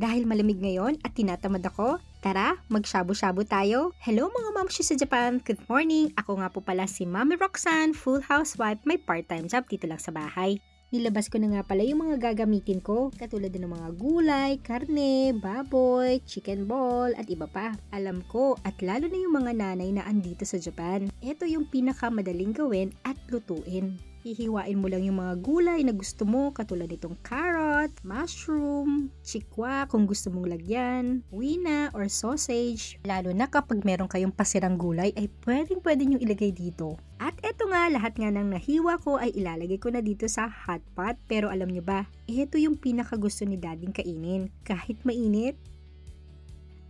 Dahil malamig ngayon at tinatamad ako, tara, mag-shabu-shabu tayo. Hello mga mamshi sa Japan, good morning! Ako nga po pala si Mami Roxanne, full housewife, may part-time job dito lang sa bahay. Nilabas ko na nga pala yung mga gagamitin ko, katulad ng mga gulay, karne, baboy, chicken ball, at iba pa. Alam ko, at lalo na yung mga nanay na andito sa Japan, ito yung pinakamadaling gawin at lutuin. Hihiwain mo lang yung mga gulay na gusto mo, katulad nitong carrot, mushroom, chikwa kung gusto mong lagyan, wina or sausage. Lalo na kapag meron kayong pasirang gulay ay pwede nyo ilagay dito. At eto nga, lahat nga ng nahiwa ko ay ilalagay ko na dito sa hot pot. Pero alam nyo ba, ito yung pinakagusto ni dading kainin. Kahit mainit.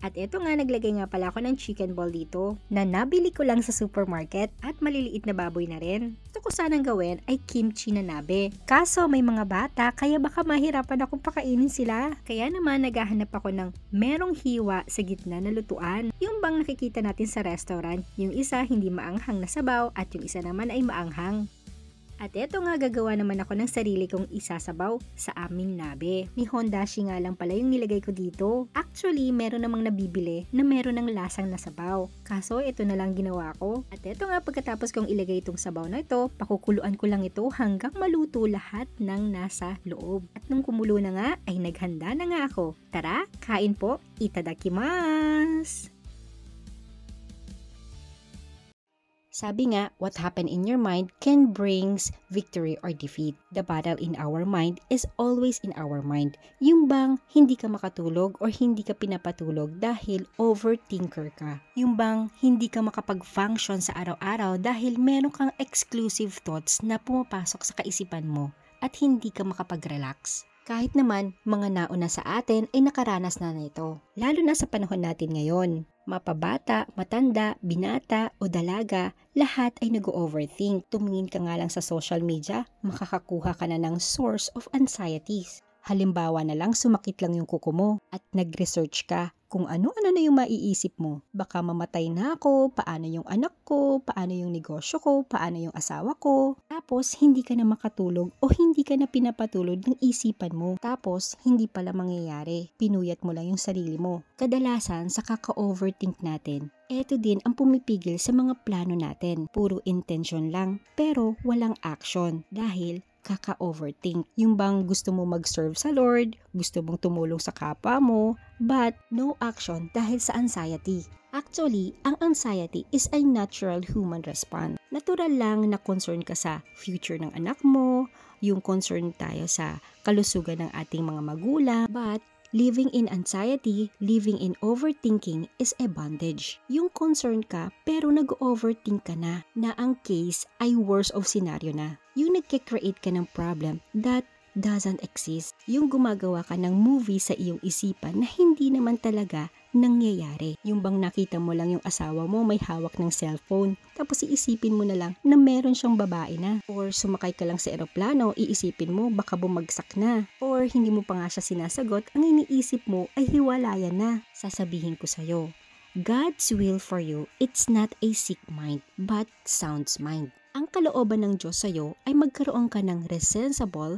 At eto nga, naglagay nga pala ako ng chicken ball dito na nabili ko lang sa supermarket at maliliit na baboy na rin. Gusto ko sanang gawin ay kimchi na nabe. Kaso may mga bata kaya baka mahirapan akong pakainin sila. Kaya naman naghahanap ako ng merong hiwa sa gitna na lutuan. Yung bang nakikita natin sa restaurant, yung isa hindi maanghang na sabaw at yung isa naman ay maanghang. At eto nga, gagawa naman ako ng sarili kong isasabaw sa aming nabe. Ni Hondashi nga lang pala yung nilagay ko dito. Actually, meron namang nabibili na meron ng lasang nasabaw. Kaso, ito na lang ginawa ko. At eto nga, pagkatapos kong ilagay itong sabaw na ito, pakukuluan ko lang ito hanggang maluto lahat ng nasa loob. At nung kumulo na nga, ay naghanda na nga ako. Tara, kain po! Itadakimasu! Sabi nga, what happened in your mind can brings victory or defeat. The battle in our mind is always in our mind. Yung bang hindi ka makatulog or hindi ka pinapatulog dahil overthinker ka. Yung bang hindi ka makapag-function sa araw-araw dahil meron kang exclusive thoughts na pumapasok sa kaisipan mo at hindi ka makapag-relax. Kahit naman, mga nauna sa atin ay nakaranas na nito. Lalo na sa panahon natin ngayon. Mapabata, matanda, binata o dalaga, lahat ay nag-overthink. Tumingin ka nga lang sa social media, makakakuha ka na ng source of anxieties. Halimbawa na lang sumakit lang yung kuko mo at nag-research ka kung ano-ano na yung maiisip mo. Baka mamatay na ako, paano yung anak ko, paano yung negosyo ko, paano yung asawa ko. Tapos hindi ka na makatulog o hindi ka na pinapatulog ng isipan mo. Tapos hindi pala mangyayari. Pinuyat mo lang yung sarili mo. Kadalasan sa kaka-overthink natin, eto din ang pumipigil sa mga plano natin. Puro intention lang pero walang action dahil kaka-overthink. Yung bang gusto mo mag-serve sa Lord, gusto mong tumulong sa kapwa mo, but no action dahil sa anxiety. Actually, ang anxiety is a natural human response. Natural lang na concern ka sa future ng anak mo, yung concern tayo sa kalusugan ng ating mga magulang, but living in anxiety, living in overthinking is a bondage. Yung concern ka pero nag-overthink ka na ang case ay worst of scenario na. Yung nagke-create ka ng problem that doesn't exist. Yung gumagawa ka ng movie sa iyong isipan na hindi naman talaga nangyayari. Yung bang nakita mo lang yung asawa mo may hawak ng cellphone, tapos iisipin mo na lang na meron siyang babae na. Or sumakay ka lang sa eroplano, iisipin mo baka bumagsak na. Or hindi mo pa nga siya sinasagot, ang iniisip mo ay hiwalayan na. Sasabihin ko sa'yo, God's will for you, it's not a sick mind, but sound mind. Ang kalooban ng Diyos sa'yo ay magkaroon ka ng sensible,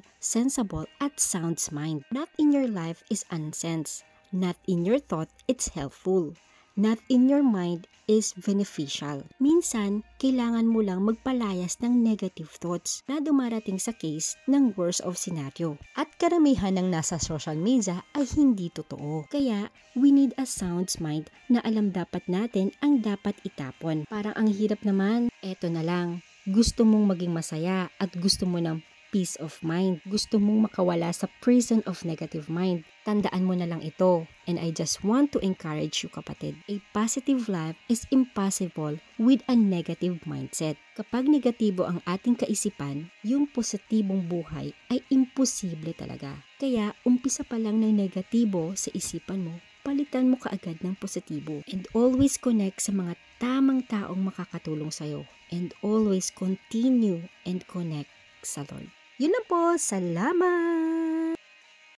at sound mind. Not in your life is unsense. Not in your thought, it's helpful. Not in your mind is beneficial. Minsan, kailangan mo lang magpalayas ng negative thoughts na dumarating sa case ng worst of scenario. At karamihan ng nasa social media ay hindi totoo. Kaya, we need a sound mind na alam dapat natin ang dapat itapon. Parang ang hirap naman, eto na lang. Gusto mong maging masaya at gusto mo ng peace of mind. Gusto mong makawala sa prison of negative mind. Tandaan mo na lang ito. And I just want to encourage you, kapatid. A positive life is impossible with a negative mindset. Kapag negatibo ang ating kaisipan, yung positibong buhay ay imposible talaga. Kaya umpisa pa lang ng negatibo sa isipan mo, palitan mo kaagad ng positibo. And always connect sa mga tamang taong makakatulong sa'yo. And always continue and connect sa Lord. Yun na po. Salamat!